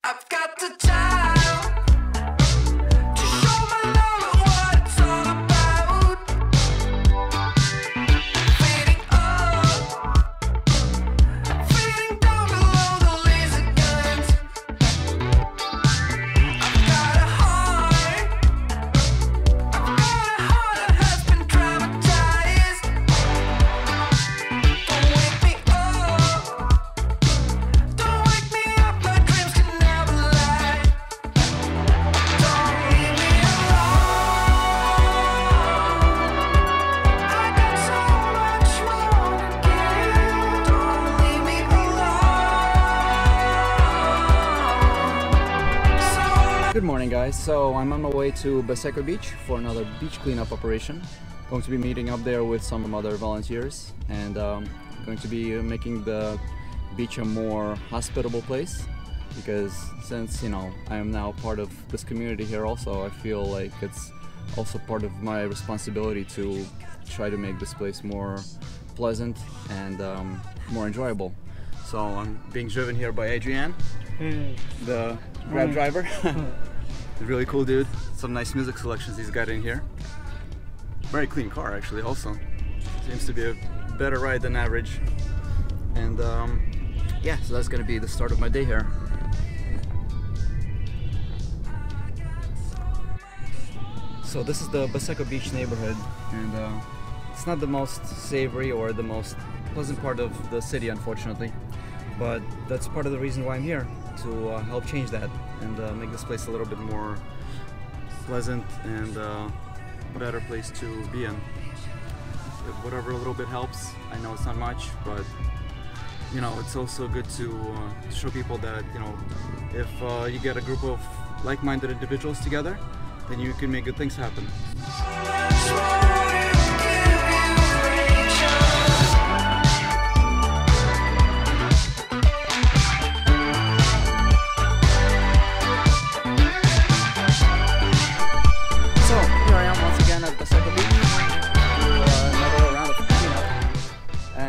I've got the time to show my love what it's all about. Fading up, fading down below the laser guns. I've got a heart that has been traumatized. Don't wake me up, don't wake me up, my dreams can never lie. Don't leave me alone, I got so much more to give. Don't leave me alone. Good morning, guys. So I'm on my way to Baseco Beach for another beach cleanup operation. Going to be meeting up there with some other volunteers and going to be making the beach a more hospitable place, because since, you know, I am now part of this community here also, I feel like it's also part of my responsibility to try to make this place more pleasant and more enjoyable. So I'm being driven here by Adrian, the Grab driver. He's a really cool dude. Some nice music selections he's got in here. Very clean car, actually, also. Seems to be a better ride than average. And yeah, so that's gonna be the start of my day here. So this is the Baseco Beach neighborhood, and it's not the most savory or the most pleasant part of the city, unfortunately. But that's part of the reason why I'm here, to help change that and make this place a little bit more pleasant and better place to be in. If whatever little bit helps. I know it's not much, but you know, it's also good to show people that, you know, if you get a group of like-minded individuals together, then you can make good things happen.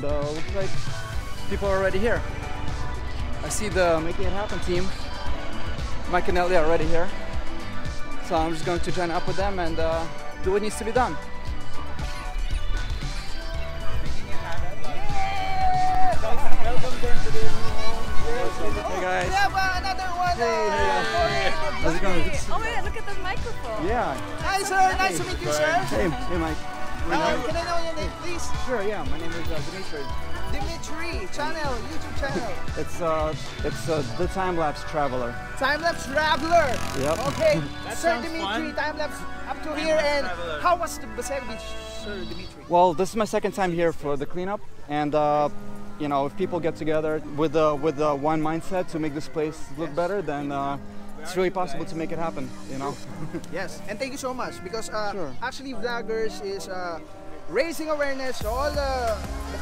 Looks like people are already here. I see the Making It Happen team. Mike and Nelly are already here. So I'm just going to join up with them and do what needs to be done. Hey guys. We have another one. Hey. How's it going? Oh my god, look at the microphone. Yeah. Hi sir, nice to meet you sir. Hey Mike. Can I know your name please? Sure, yeah. My name is Dimitri. Dimitri, channel, YouTube channel. It's the Time-Lapse Traveler. Time-Lapse Traveler. Yep. Okay, Sir Dimitri, Time-Lapse up to here. And how was the Baseco Beach, Sir Dimitri? Well, this is my second time here for the cleanup, and you know, if people get together with one mindset to make this place look better, then it's really possible to make it happen, you know. Yes, and thank you so much, because Sure. actually Vloggers is raising awareness to all the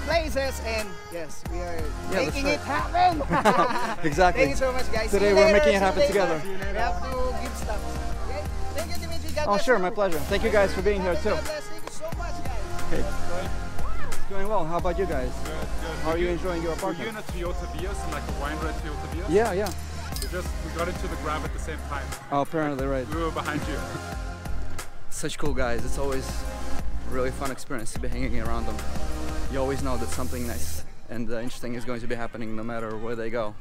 places, and yes, we are making it happen. Exactly. Thank you so much, guys. Today See you we're later, making it see you happen later. together. We have to give stuff. Okay? Thank you, Dimitri. God Oh, bless sure, you. my pleasure. Thank you guys for being here too. God bless. Thank you so much, guys. Okay. It's going well. How about you guys? Good, good. How are you enjoying your Were you apartment? in a Toyota Vios, in like a wine red Toyota Vios? Yeah, yeah. We got into the Grab at the same time. Oh, apparently, right. We were behind you. Such cool guys. It's always a really fun experience to be hanging around them. You always know that something nice and interesting is going to be happening no matter where they go.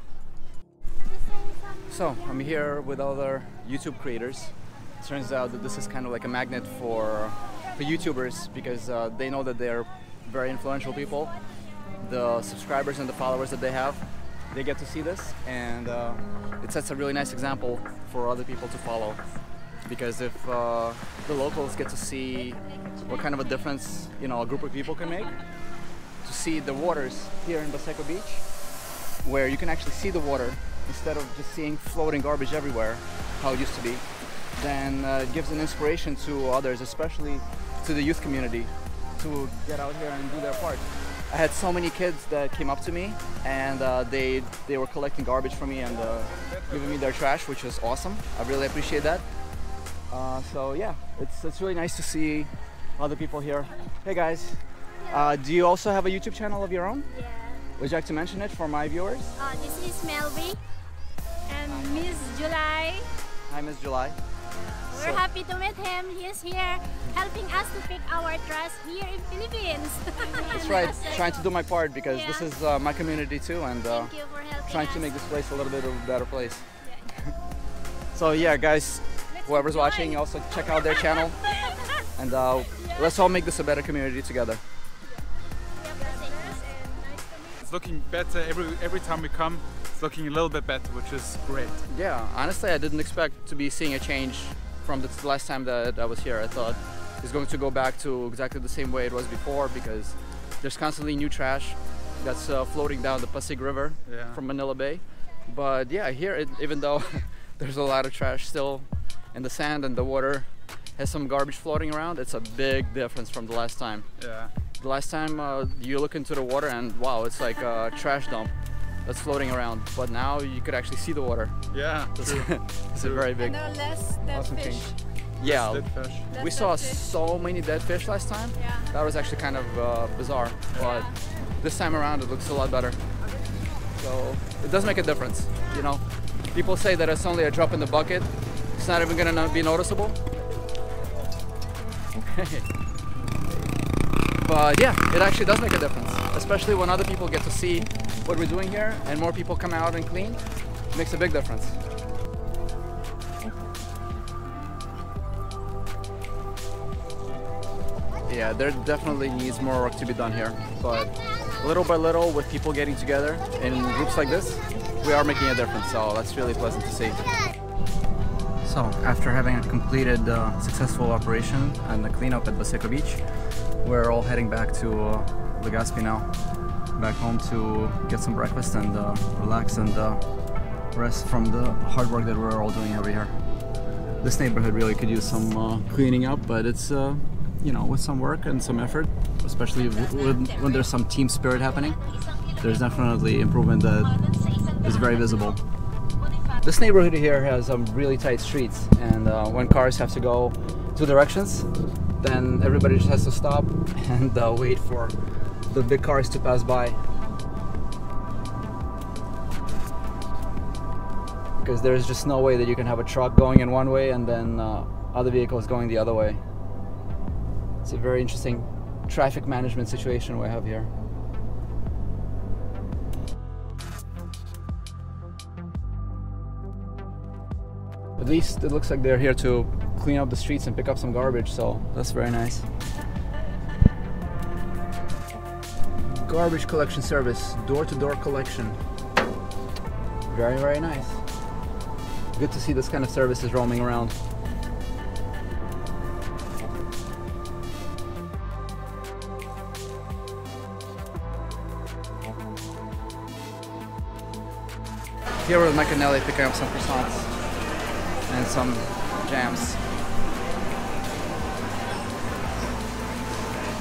So I'm here with other YouTube creators. It turns out that this is kind of like a magnet for YouTubers, because they know that they're very influential people. The subscribers and the followers that they have, they get to see this, and it sets a really nice example for other people to follow. Because if the locals get to see what kind of a difference, you know, a group of people can make, to see the waters here in Baseco Beach, where you can actually see the water instead of just seeing floating garbage everywhere, how it used to be, then it gives an inspiration to others, especially to the youth community, to get out here and do their part. I had so many kids that came up to me, and they were collecting garbage for me and giving me their trash, which was awesome. I really appreciate that. So yeah, it's really nice to see other people here. Hey guys, do you also have a YouTube channel of your own? Yeah. Would you like to mention it for my viewers? This is Melby and Miss July. Hi, Miss July. We're happy to meet him. He is here helping us to pick our trash here in Philippines. That's right. Trying to do my part because this Yeah. is my community too, and Thank you for helping trying us. to make this place a little bit of a better place. Yeah. So yeah, guys, Let's whoever's enjoy. watching, also check out their channel, and let's all make this a better community together. It's looking better every time we come. It's looking a little bit better, which is great. Yeah, honestly, I didn't expect to be seeing a change from the last time that I was here. I thought it's going to go back to exactly the same way it was before because there's constantly new trash that's floating down the Pasig River from Manila Bay. But yeah, here, even though there's a lot of trash still in the sand and the water has some garbage floating around, it's a big difference from the last time. Yeah. The last time you look into the water and wow, it's like a trash dump that's floating around. But now you could actually see the water. Yeah. True. It's a very big, And there are less dead awesome fish. change. Yeah, Dead fish. Less we dead saw fish. so many dead fish last time. Yeah. That was actually kind of bizarre, but this time around it looks a lot better. So it does make a difference, you know. People say that it's only a drop in the bucket. It's not even gonna be noticeable. But yeah, it actually does make a difference, especially when other people get to see what we're doing here and more people come out and clean. It makes a big difference. Yeah, there definitely needs more work to be done here, but little by little, with people getting together in groups like this, we are making a difference, so that's really pleasant to see. So, after having a completed successful operation and the cleanup at Baseco Beach, we're all heading back to Legazpi now, back home to get some breakfast and relax and rest from the hard work that we're all doing over here. This neighborhood really could use some cleaning up, but it's you know, with some work and some effort, especially when there's some team spirit happening, there's definitely improvement that is very visible. This neighborhood here has some really tight streets, and when cars have to go two directions, then everybody just has to stop and wait for the big cars to pass by. Because there's just no way that you can have a truck going in one way and then other vehicles going the other way. It's a very interesting traffic management situation we have here. At least it looks like they're here to clean up the streets and pick up some garbage, so that's very nice. Garbage collection service, door-to-door collection. Very, very nice. Good to see this kind of services roaming around. Here with Mike and Nelly picking up some croissants and some jams.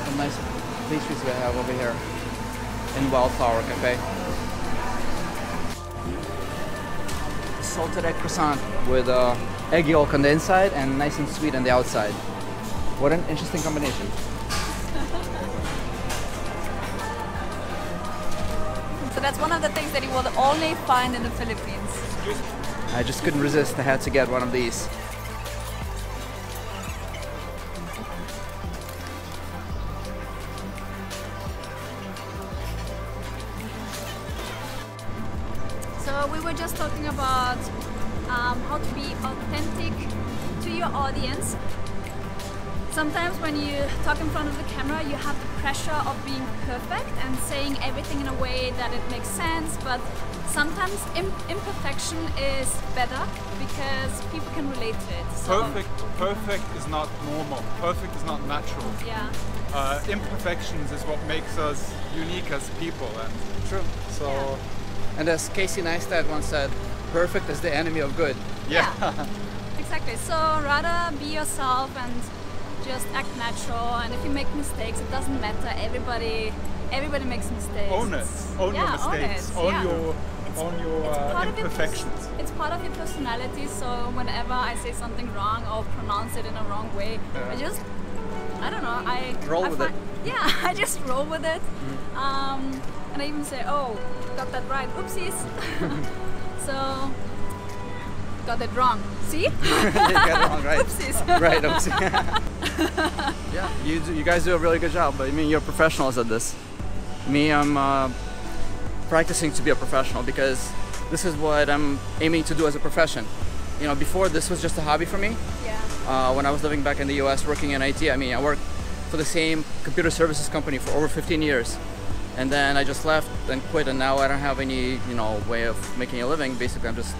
Some nice pastries we have over here in Wildflower Cafe. Salted egg croissant with egg yolk on the inside and nice and sweet on the outside. What an interesting combination. So that's one of the things that you will only find in the Philippines. I just couldn't resist. I had to get one of these. So we were just talking about how to be authentic to your audience. Sometimes when you talk in front of the camera, you have the pressure of being perfect and saying everything in a way that it makes sense, but sometimes imperfection is better because people can relate to it. So, Perfect is not normal. Perfect is not natural. yeah. Imperfections is what makes us unique as people. And True. so, And as Casey Neistat once said, perfect is the enemy of good. yeah. Exactly. So rather be yourself and just act natural. And if you make mistakes, it doesn't matter. Everybody makes mistakes. Own it. Own your mistakes. Own your part of your imperfections. it's part of your personality. So whenever I say something wrong or pronounce it in a wrong way, I don't know. I Roll with it. Yeah, I just roll with it. And I even say, "Oh, got that right. Oopsies." So got it wrong. See? You got it wrong, right? Oopsies. Right, oopsie. Yeah, you guys do a really good job. But I mean, you're professionals at this. Me, I'm practicing to be a professional because this is what I'm aiming to do as a profession. You know, before this was just a hobby for me. Yeah. When I was living back in the US working in IT, I mean, I worked for the same computer services company for over 15 years. And then I just left and quit, and now I don't have any, you know, way of making a living. Basically, I'm just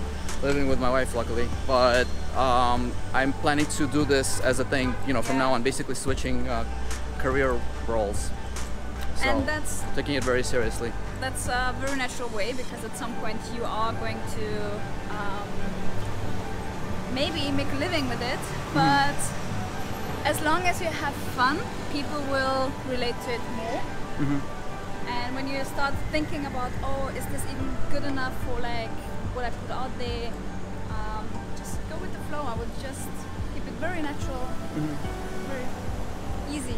living with my wife, luckily. But I'm planning to do this as a thing, you know, from now on, basically switching career roles. So, And that's taking it very seriously. That's a very natural way, because at some point you are going to maybe make a living with it, but as long as you have fun, people will relate to it more. And when you start thinking about, oh, is this even good enough for like what I put out there, just go with the flow. I would just keep it very natural, very easy.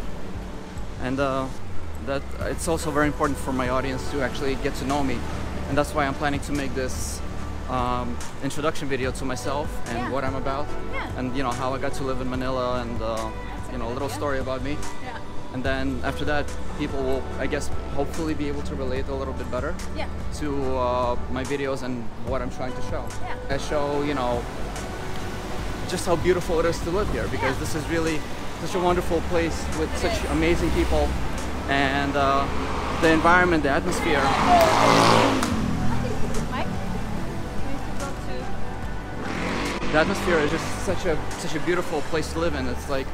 And that it's also very important for my audience to actually get to know me, and that's why I'm planning to make this introduction video to myself and what I'm about, and you know how I got to live in Manila, and you know, a little story about me. Yeah. And then after that, people will, I guess, hopefully be able to relate a little bit better to my videos and what I'm trying to show. I show, you know, just how beautiful it is to live here, because this is really such a wonderful place with such amazing people, and the environment, the atmosphere. Mike, we need to go to. The atmosphere is just such a beautiful place to live in. It's like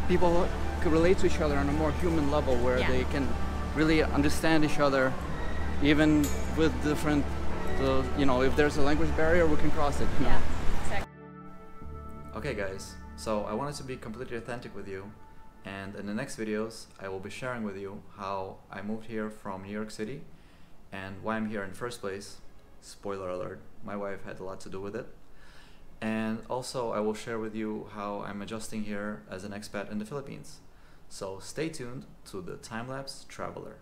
people could relate to each other on a more human level, where they can really understand each other, even with different, you know, if there's a language barrier, we can cross it. You know? Exactly. Okay guys, so I wanted to be completely authentic with you, and in the next videos I will be sharing with you how I moved here from New York City and why I'm here in the first place. Spoiler alert, my wife had a lot to do with it. And also I will share with you how I'm adjusting here as an expat in the Philippines. So stay tuned to the Time-Lapse Traveler.